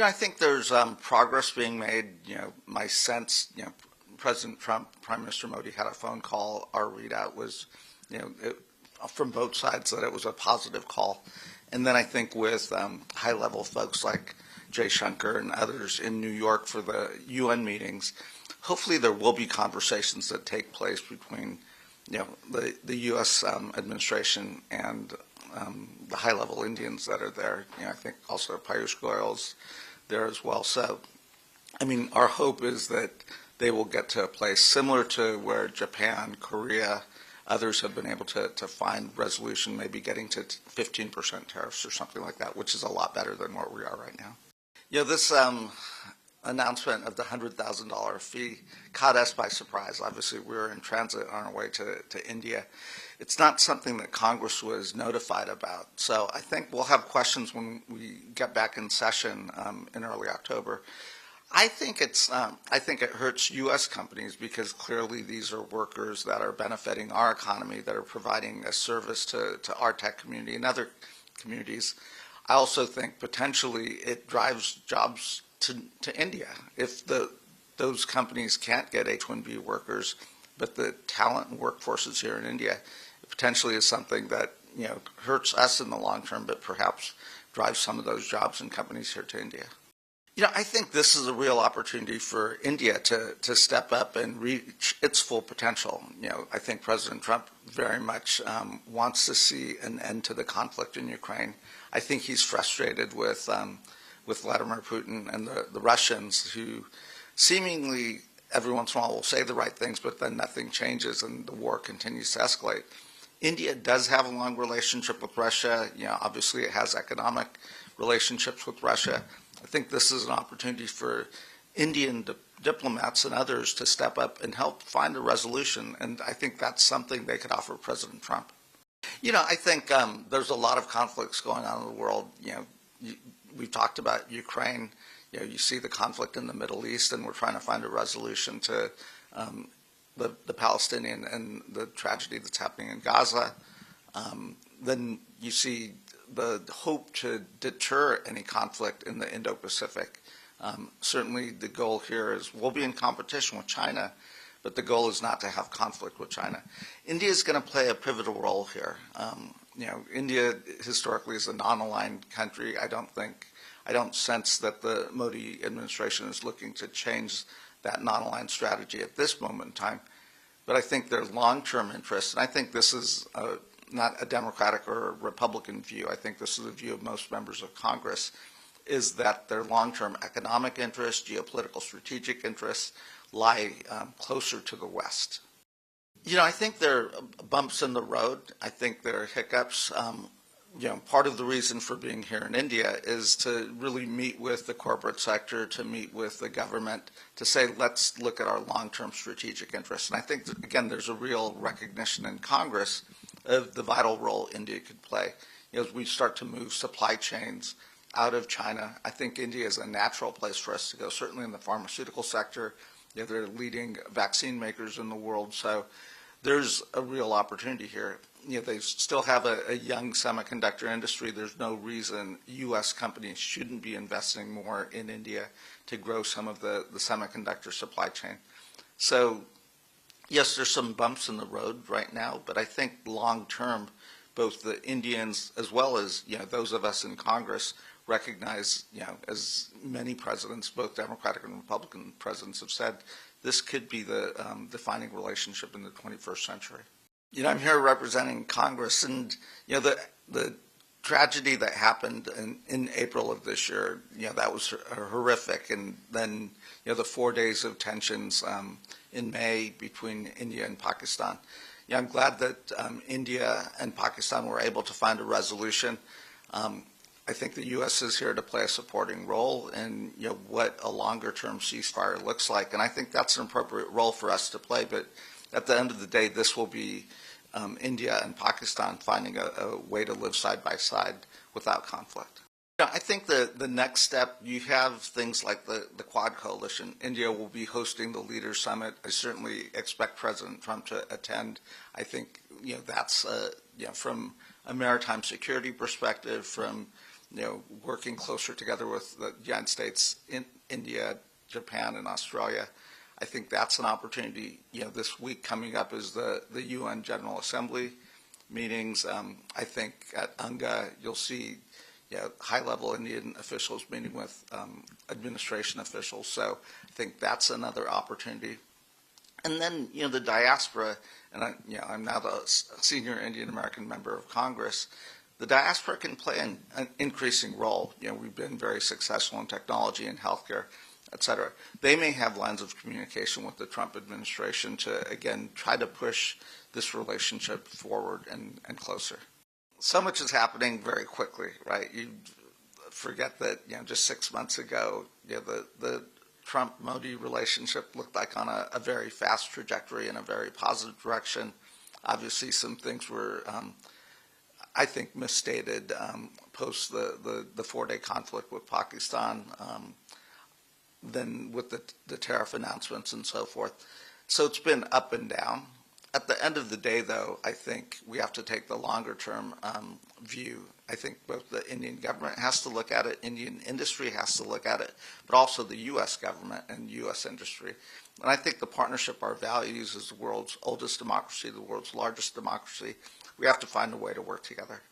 I think there's progress being made. My sense, President Trump, Prime Minister Modi had a phone call. Our readout was, from both sides that it was a positive call. And then I think with high-level folks like Jay Shankar and others in New York for the UN meetings, hopefully there will be conversations that take place between, the U.S. Administration and the high-level Indians that are there. I think also Piyush Goyal's there as well. So, our hope is that they will get to a place similar to where Japan, Korea, others have been able to find resolution, maybe getting to 15% tariffs or something like that, which is a lot better than where we are right now. This announcement of the $100,000 fee caught us by surprise. Obviously, we were in transit on our way to India. It's not something that Congress was notified about. So I think we'll have questions when we get back in session in early October. I think it hurts U.S. companies because clearly these are workers that are benefiting our economy, that are providing a service to our tech community and other communities. I also think potentially it drives jobs to India. If those companies can't get H-1B workers, but the talent and workforce is here in India, it potentially is something that hurts us in the long term, but perhaps drives some of those jobs and companies here to India. I think this is a real opportunity for India to step up and reach its full potential. I think President Trump very much wants to see an end to the conflict in Ukraine. I think he's frustrated with Vladimir Putin and the Russians, who seemingly every once in a while will say the right things, but then nothing changes and the war continues to escalate. India does have a long relationship with Russia. Obviously it has economic relationships with Russia. I think this is an opportunity for Indian diplomats and others to step up and help find a resolution, and I think that's something they could offer President Trump. I think there's a lot of conflicts going on in the world. We've talked about Ukraine. You see the conflict in the Middle East, and we're trying to find a resolution to the Palestinian and the tragedy that's happening in Gaza. Then you see the hope to deter any conflict in the Indo-Pacific. Certainly the goal here is we'll be in competition with China, but the goal is not to have conflict with China. India is going to play a pivotal role here. India historically is a non-aligned country. I don't sense that the Modi administration is looking to change that non-aligned strategy at this moment in time. But I think their long-term interests, and I think this is not a Democratic or a Republican view, I think this is the view of most members of Congress, is that their long-term economic interests, geopolitical strategic interests, lie closer to the West. I think there are bumps in the road. I think there are hiccups. Part of the reason for being here in India is to really meet with the corporate sector, to meet with the government, to say, let's look at our long-term strategic interests. And I think, again, there's a real recognition in Congress of the vital role India could play. As we start to move supply chains out of China, I think India is a natural place for us to go, certainly in the pharmaceutical sector. They're leading vaccine makers in the world, so there's a real opportunity here. They still have a young semiconductor industry. There's no reason U.S. companies shouldn't be investing more in India to grow some of the semiconductor supply chain. So, yes, there's some bumps in the road right now, but I think long term, both the Indians as well as those of us in Congress recognize, as many presidents, both Democratic and Republican presidents have said, this could be the defining relationship in the 21st century. I'm here representing Congress, and the tragedy that happened in April of this year, that was horrific, and then the 4 days of tensions in May between India and Pakistan. I'm glad that India and Pakistan were able to find a resolution. I think the U.S. is here to play a supporting role in what a longer-term ceasefire looks like, and I think that's an appropriate role for us to play. But at the end of the day, this will be India and Pakistan finding a way to live side by side without conflict. I think the next step, you have things like the Quad Coalition. India will be hosting the Leaders Summit. I certainly expect President Trump to attend. I think that's from a maritime security perspective, from working closer together with the United States, India, Japan, and Australia. I think that's an opportunity. This week coming up is the UN General Assembly meetings. I think at UNGA you'll see high-level Indian officials meeting with administration officials. So I think that's another opportunity. And then, the diaspora, and I'm now the senior Indian American member of Congress. The diaspora can play an increasing role. We've been very successful in technology and healthcare, et cetera. They may have lines of communication with the Trump administration to, again, try to push this relationship forward and closer. So much is happening very quickly, right? You forget that, just 6 months ago, the Trump-Modi relationship looked like on a very fast trajectory in a very positive direction. Obviously, some things were, I think, misstated post the 4-day conflict with Pakistan, then with the tariff announcements and so forth. So it's been up and down. At the end of the day, though, I think we have to take the longer-term view. I think both the Indian government has to look at it, Indian industry has to look at it, but also the U.S. government and U.S. industry. And I think the partnership, our values, as the world's oldest democracy, the world's largest democracy, we have to find a way to work together.